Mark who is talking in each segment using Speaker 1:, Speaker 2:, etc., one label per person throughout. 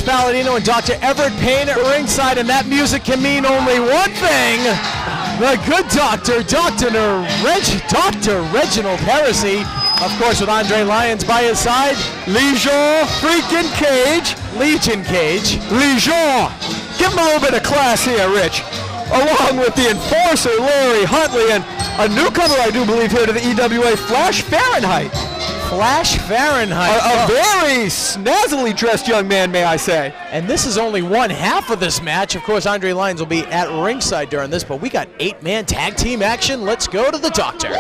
Speaker 1: Palladino and Dr. Everett Payne at ringside, and that music can mean only one thing. The good doctor, Dr. Reginald Heresy, of course with Andre Lyons by his side.
Speaker 2: Legion freaking Cage.
Speaker 1: Legion Cage.
Speaker 2: Legion. Give him a little bit of class here, Rich. Along with the enforcer, Larry Huntley, and a newcomer, I do believe, here to the EWA, Flash Fahrenheit.
Speaker 1: Flash Fahrenheit.
Speaker 2: A very snazzily dressed young man, may I say.
Speaker 1: And this is only one half of this match. Of course, Andre Lyons will be at ringside during this, but we got 8-man tag team action. Let's go to the doctor.
Speaker 3: Boy,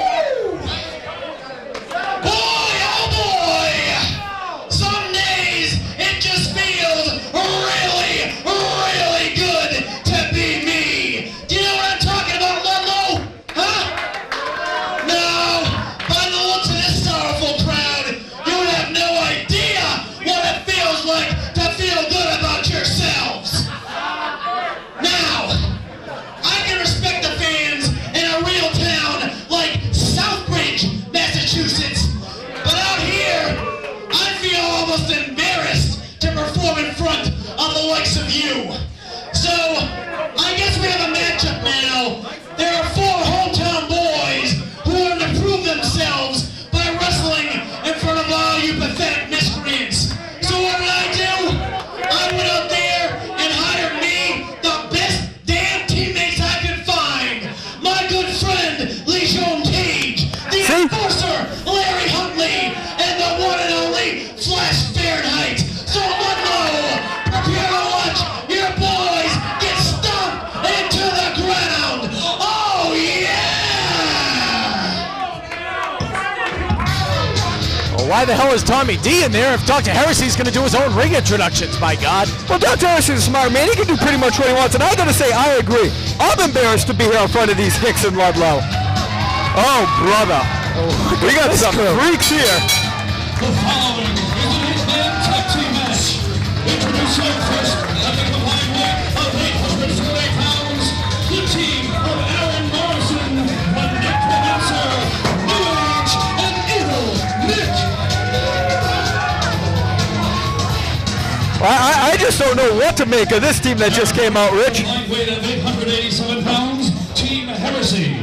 Speaker 3: oh boy! Some days it just feels really, really good to be me. Do you know what I'm talking about, Ludlow? Huh? No, by the looks of this sorrowful crowd, you would have no idea what it feels like to feel good about yourselves. Now, I can respect the fans in a real town like Southbridge, Massachusetts, but out here, I feel almost embarrassed to perform in front of the likes of you. So, I guess we have a matchup now. There are 4 hometown boys who want to prove themselves by wrestling in front of all you pathetic miscreants. So what did I do? I went out there and hired me the best damn teammates I could find. My good friend, Legion Cage, the enforcer, Larry Huntley, and the one and only Flash Fahrenheit. So Ludlow, prepare to watch your boys get stomped into the ground. Oh yeah!
Speaker 1: Well, why the hell is Tommy D in there if Dr. Heresy's going to do his own ring introductions, my God?
Speaker 2: Well, Dr. Heresy's a smart man. He can do pretty much what he wants, and I gotta say, I agree. I'm embarrassed to be here in front of these Hicks and Ludlow. Oh, brother. We got some freaks here.
Speaker 4: The following is an 8-man tag team match. Introducing first, lifting the flying weight of 820 pounds, the team of Aaron Morrison, the Necromancer, New Age, and Evil Nick.
Speaker 2: I just don't know what to make of this team that just came out, Rich.
Speaker 4: Flying weight of 887 pounds, Team Heresy.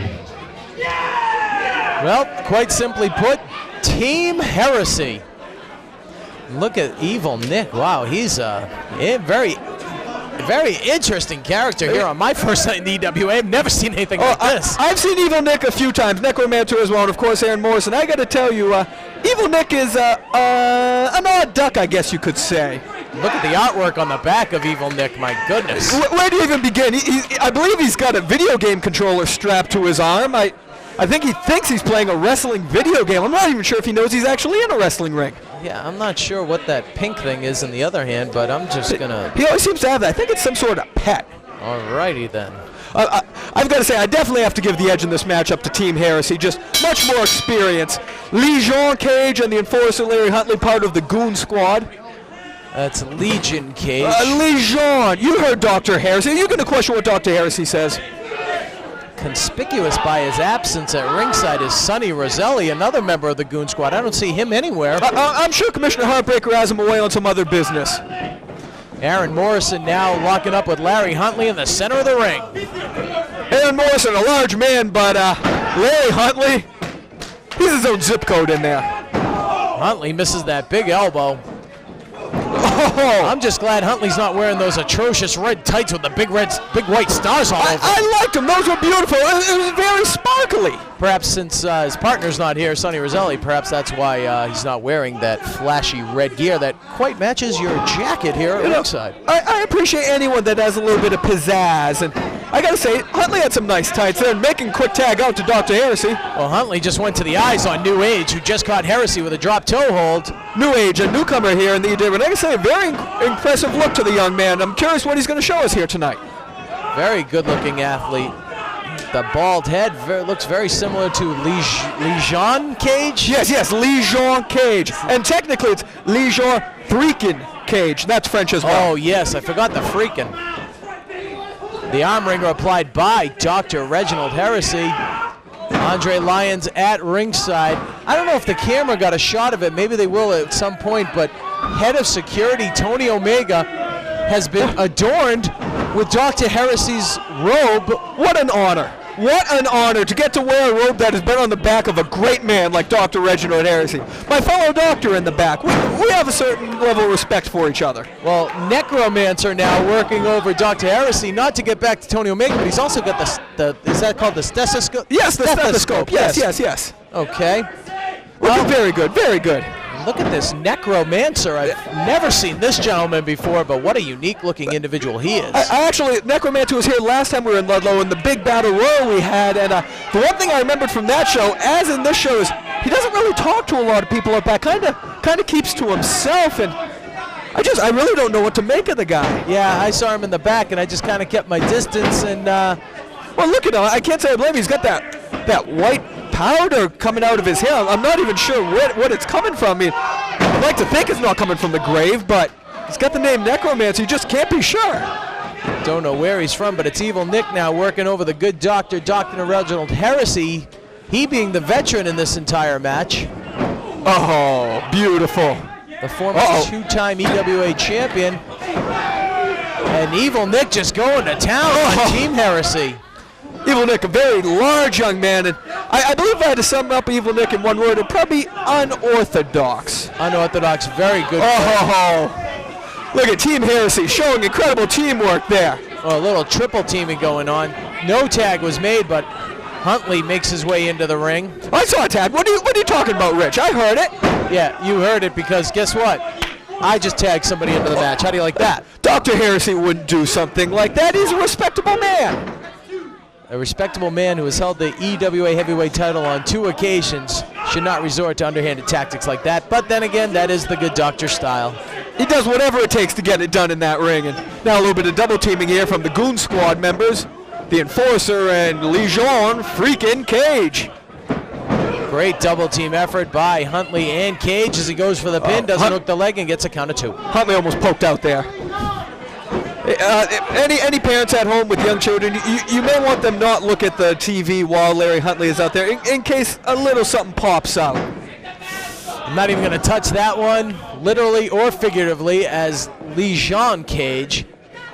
Speaker 1: Well, quite simply put, Team Heresy. Look at Evil Nick. Wow, he's a very interesting character here on my first night in the EWA. I've never seen anything like this.
Speaker 2: I've seen Evil Nick a few times, Necromancer as well, and of course Aaron Morrison. I got to tell you, Evil Nick is an odd duck, I guess you could say.
Speaker 1: Look at the artwork on the back of Evil Nick, my goodness.
Speaker 2: Where do you even begin? I believe he's got a video game controller strapped to his arm. I think he thinks he's playing a wrestling video game. I'm not even sure if he knows he's actually in a wrestling ring.
Speaker 1: Yeah, I'm not sure what that pink thing is in the other hand, but I'm just gonna...
Speaker 2: He always seems to have that. I think it's some sort of pet.
Speaker 1: Alrighty then.
Speaker 2: I've got to say, I definitely have to give the edge in this matchup to Team Heresy. Just much more experience. Legion Cage and the enforcer Larry Huntley, part of the Goon Squad.
Speaker 1: That's Legion Cage.
Speaker 2: Legion, you heard Dr. Heresy. Are you going to question what Dr. Heresy says?
Speaker 1: Conspicuous by his absence at ringside is Sonny Roselli, another member of the Goon Squad. I don't see him anywhere.
Speaker 2: I'm sure Commissioner Heartbreaker has him away on some other business.
Speaker 1: Aaron Morrison now locking up with Larry Huntley in the center of the ring.
Speaker 2: Aaron Morrison, a large man, but Larry Huntley, he's his own zip code in there.
Speaker 1: Huntley misses that big elbow.
Speaker 2: Oh.
Speaker 1: I'm just glad Huntley's not wearing those atrocious red tights with the big white stars all over.
Speaker 2: I liked them. Those were beautiful. It was very sparkly.
Speaker 1: Perhaps since his partner's not here, Sonny Roselli, perhaps that's why he's not wearing that flashy red gear that quite matches your jacket here at ringside.
Speaker 2: I appreciate anyone that has a little bit of pizzazz, and I gotta say, Huntley had some nice tights there, and making quick tag out to Dr. Heresy.
Speaker 1: Well, Huntley just went to the eyes on New Age, who just caught Heresy with a drop toe hold.
Speaker 2: New Age, a newcomer here in the EWA. And I gotta say, a very impressive look to the young man. I'm curious what he's gonna show us here tonight.
Speaker 1: Very good-looking athlete. The bald head looks very similar to Legion Cage?
Speaker 2: Yes, Legion Cage. And technically it's Legion freaking Cage. That's French as well.
Speaker 1: Oh, yes, I forgot the freaking. The arm wringer applied by Dr. Reginald Heresy. Andre Lyons at ringside. I don't know if the camera got a shot of it. Maybe they will at some point, but head of security, Tony Omega, has been adorned with Dr. Heresy's robe.
Speaker 2: What an honor. What an honor to get to wear a robe that has been on the back of a great man like Dr. Reginald Heresy. My fellow doctor in the back. We have a certain level of respect for each other.
Speaker 1: Well, Necromancer now working over Dr. Heresy, not to get back to Tony Omega, but he's also got the is that called the stethoscope?
Speaker 2: Yes, the stethoscope. Yes.
Speaker 1: Okay.
Speaker 2: Well, very good, very good.
Speaker 1: Look at this Necromancer. I've never seen this gentleman before, but what a unique-looking individual he is.
Speaker 2: I actually, Necromancer was here last time we were in Ludlow in the big battle royal we had, and the one thing I remembered from that show, as in this show, is he doesn't really talk to a lot of people up back. Kind of keeps to himself, and I really don't know what to make of the guy.
Speaker 1: Yeah, I saw him in the back, and I just kind of kept my distance, and
Speaker 2: well, look at him. I can't say I blame him. He's got that white powder coming out of his hair. I'm not even sure what it's coming from. I mean, I'd like to think it's not coming from the grave, but he's got the name Necromancer. You just can't be sure.
Speaker 1: Don't know where he's from, but it's Evil Nick now working over the good doctor, Dr. Reginald Heresy, he being the veteran in this entire match.
Speaker 2: Oh, beautiful.
Speaker 1: The former two-time EWA champion. And Evil Nick just going to town on Team Heresy.
Speaker 2: Evil Nick, a very large young man, and I believe if I had to sum up Evil Nick in one word, it'd probably be unorthodox.
Speaker 1: Unorthodox, very good.
Speaker 2: Look at Team Heresy showing incredible teamwork there.
Speaker 1: Well, a little triple teaming going on. No tag was made, but Huntley makes his way into the ring.
Speaker 2: I saw a tag. What are you talking about, Rich? I heard it.
Speaker 1: Yeah, you heard it because guess what? I just tagged somebody into the match. How do you like that?
Speaker 2: Dr. Heresy wouldn't do something like that. He's a respectable man.
Speaker 1: A respectable man who has held the EWA heavyweight title on 2 occasions should not resort to underhanded tactics like that. But then again, that is the good doctor style.
Speaker 2: He does whatever it takes to get it done in that ring. And now a little bit of double teaming here from the Goon Squad members. The Enforcer and Legion freaking Cage.
Speaker 1: Great double team effort by Huntley and Cage as he goes for the pin, doesn't hook the leg and gets a count of 2.
Speaker 2: Huntley almost poked out there. Any parents at home with young children, you may want them not look at the TV while Larry Huntley is out there in case a little something pops out.
Speaker 1: I'm not even going to touch that one, literally or figuratively, as Legion Cage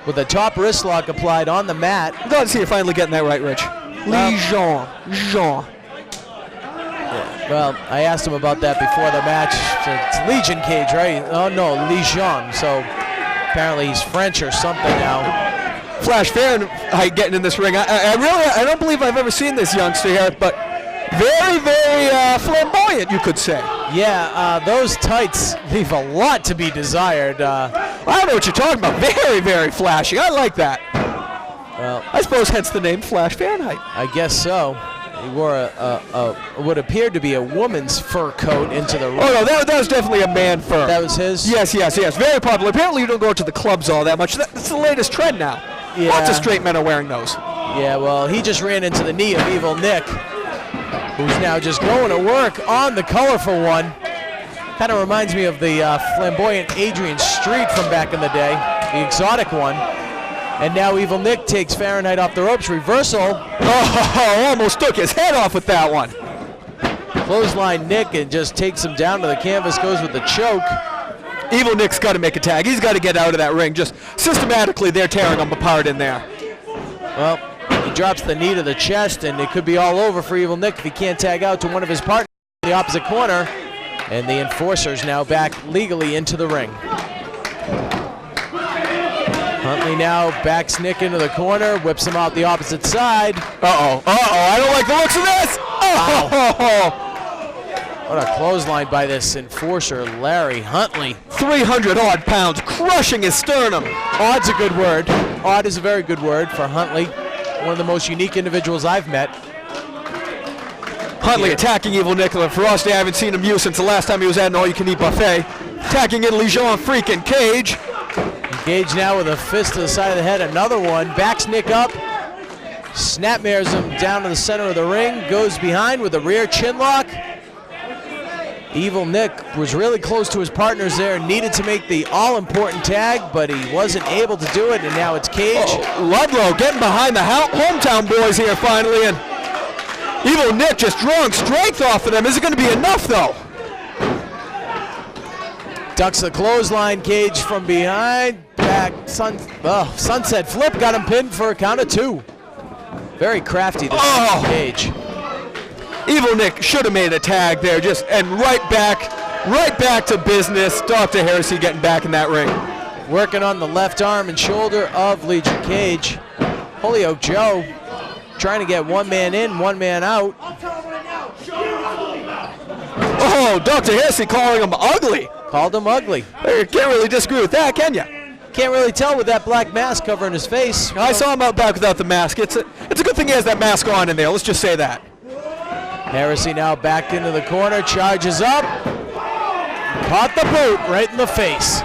Speaker 1: with a top wrist lock applied on the mat.
Speaker 2: Glad to see you finally getting that right, Rich. Legion.
Speaker 1: Well, I asked him about that before the match. It's Legion Cage, right? Oh no, Legion. So apparently he's French or something now.
Speaker 2: Flash Fahrenheit getting in this ring. I don't believe I've ever seen this youngster here, but very, very flamboyant, you could say.
Speaker 1: Yeah, those tights leave a lot to be desired.
Speaker 2: I don't know what you're talking about. Very, very flashy. I like that.
Speaker 1: Well,
Speaker 2: I suppose hence the name Flash Fahrenheit.
Speaker 1: I guess so. He wore what appeared to be a woman's fur coat into the ring.
Speaker 2: Oh no, that was definitely a man fur.
Speaker 1: That was his?
Speaker 2: Yes. Very popular. Apparently you don't go to the clubs all that much. That's the latest trend now.
Speaker 1: Yeah.
Speaker 2: Lots of straight men are wearing those.
Speaker 1: Yeah, well, he just ran into the knee of Evil Nick, who's now just going to work on the colorful one. Kind of reminds me of the flamboyant Adrian Street from back in the day, the exotic one. And now Evil Nick takes Fahrenheit off the ropes. Reversal.
Speaker 2: Oh, almost took his head off with that one.
Speaker 1: Clothesline Nick and just takes him down to the canvas, goes with the choke.
Speaker 2: Evil Nick's got to make a tag. He's got to get out of that ring. Just systematically, they're tearing him apart in there.
Speaker 1: Well, he drops the knee to the chest, and it could be all over for Evil Nick if he can't tag out to one of his partners in the opposite corner. And the Enforcer's now back legally into the ring. Huntley now backs Nick into the corner, whips him out the opposite side.
Speaker 2: I don't like the looks of this.
Speaker 1: What a clothesline by this Enforcer, Larry Huntley.
Speaker 2: 300-odd pounds, crushing his sternum.
Speaker 1: Odd's a good word. Odd is a very good word for Huntley. One of the most unique individuals I've met.
Speaker 2: Huntley attacking Evil Nick. For us, I haven't seen him use since the last time he was at an all-you-can-eat buffet. Attacking in Legion freaking Cage.
Speaker 1: Engaged now with a fist to the side of the head. Another one. Backs Nick up. Snapmares him down to the center of the ring. Goes behind with a rear chin lock. Evil Nick was really close to his partners there. Needed to make the all-important tag, but he wasn't able to do it, and now it's Cage.
Speaker 2: Ludlow getting behind the hometown boys here finally, and Evil Nick just drawing strength off of them. Is it going to be enough, though?
Speaker 1: Ducks the clothesline, Cage from behind. back. Sunset flip got him pinned for a count of 2. Very crafty this Cage.
Speaker 2: Evil Nick should have made a tag there, and right back to business. Dr. Heresy getting back in that ring.
Speaker 1: Working on the left arm and shoulder of Legion Cage. Holyoke Joe trying to get one man in, one man out.
Speaker 2: Oh, Dr. Heresy calling him ugly.
Speaker 1: Called him ugly.
Speaker 2: You can't really disagree with that, can you?
Speaker 1: Can't really tell with that black mask covering his face.
Speaker 2: I saw him out back without the mask. It's a good thing he has that mask on in there. Let's just say that.
Speaker 1: Heresy now backed into the corner, charges up. Caught the boot right in the face.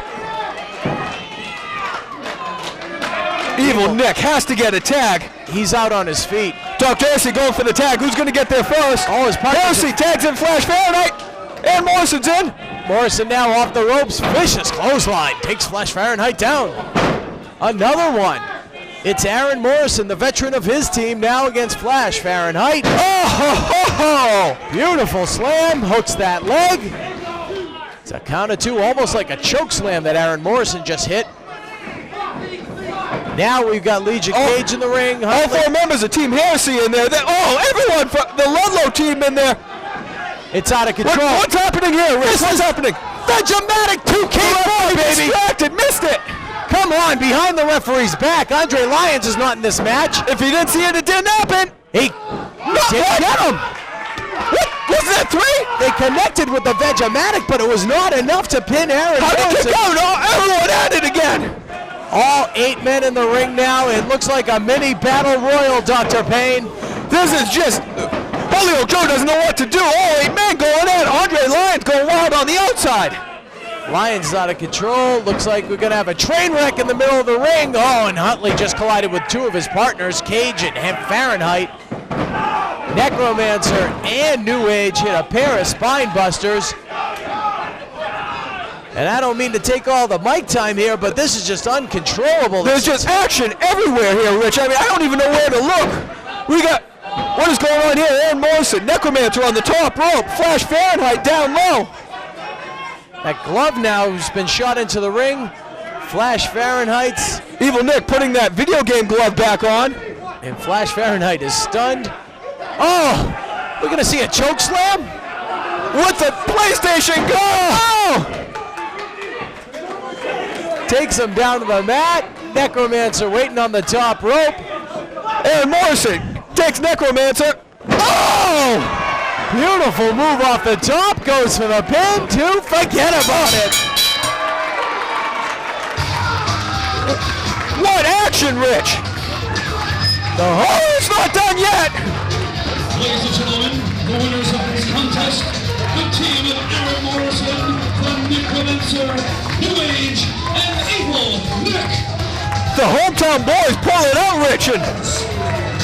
Speaker 2: Evil Nick has to get a tag.
Speaker 1: He's out on his feet.
Speaker 2: Dr. Heresy going for the tag. Who's going to get there first?
Speaker 1: Oh, his partner.
Speaker 2: Heresy tags in Flash Fahrenheit. And Morrison's in.
Speaker 1: Morrison now off the ropes. Vicious clothesline. Takes Flash Fahrenheit down. Another one. It's Aaron Morrison, the veteran of his team, now against Flash Fahrenheit. Oh! Beautiful slam. Hooks that leg. It's a count of 2, almost like a choke slam that Aaron Morrison just hit. Now we've got Legion Cage in the ring.
Speaker 2: All 4 members of Team Heresy in there. Everyone from the Ludlow team in there.
Speaker 1: It's out of control.
Speaker 2: What's happening here, Rich? What's happening?
Speaker 1: Vegematic 2K4, baby.
Speaker 2: Distracted, missed it.
Speaker 1: Come on, behind the referee's back. Andre Lyons is not in this match.
Speaker 2: If he didn't see it, it didn't happen.
Speaker 1: He didn't get him.
Speaker 2: What? Was that 3?
Speaker 1: They connected with the Vegematic, but it was not enough to pin Aaron
Speaker 2: How did
Speaker 1: Morrison.
Speaker 2: it go? No, everyone at it again.
Speaker 1: All 8 men in the ring now. It looks like a mini battle royal, Dr. Payne.
Speaker 2: This is just... Holyoke Joe doesn't know what to do. All 8 men going in. Andre Lyons going wild on the outside.
Speaker 1: Lyons out of control. Looks like we're going to have a train wreck in the middle of the ring. Oh, and Huntley just collided with 2 of his partners, Cage and Fahrenheit. Necromancer and New Age hit a pair of spine busters. And I don't mean to take all the mic time here, but this is just uncontrollable.
Speaker 2: There's just action everywhere here, Rich. I mean, I don't even know where to look. We got, what is going on here? Aaron Morrison, Necromancer on the top rope, Flash Fahrenheit down low.
Speaker 1: That glove now has been shot into the ring. Flash Fahrenheit's.
Speaker 2: Evil Nick putting that video game glove back on.
Speaker 1: And Flash Fahrenheit is stunned. Oh, we're going to see a choke slam?
Speaker 2: With the PlayStation Go! Oh!
Speaker 1: Takes him down to the mat. Necromancer waiting on the top rope.
Speaker 2: Aaron Morrison takes Necromancer. Oh!
Speaker 1: Beautiful move off the top. Goes for the pin too. Forget about it.
Speaker 2: What action, Rich? It's not done yet.
Speaker 4: Ladies and gentlemen, the winners of this contest, the team of Aaron Morrison, the Necromancer, New Age, and Evil Nick.
Speaker 2: The hometown boys pull it out, Rich, and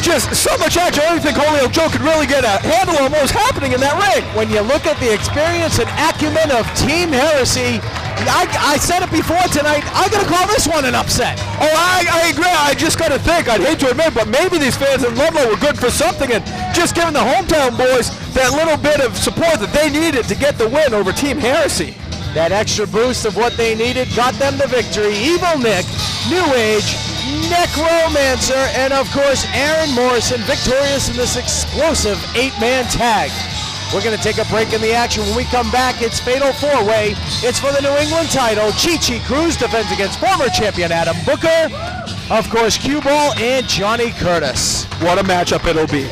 Speaker 2: just so much action. I don't think Holyoke Joe could really get a handle on what was happening in that ring.
Speaker 1: When you look at the experience and acumen of Team Heresy, I said it before tonight, I'm going to call this one an upset.
Speaker 2: Oh, I agree. I just got to think, I'd hate to admit, but maybe these fans in Ludlow were good for something, and just giving the hometown boys that little bit of support that they needed to get the win over Team Heresy.
Speaker 1: That extra boost of what they needed got them the victory. Evil Nick, New Age, Necromancer, and of course Aaron Morrison victorious in this explosive 8-man tag. We're going to take a break in the action. When we come back, it's Fatal 4-Way. It's for the New England title. Chi-Chi Cruz defends against former champion Adam Booker. Of course, Cue Ball and Johnny Curtis.
Speaker 2: What a matchup it'll be.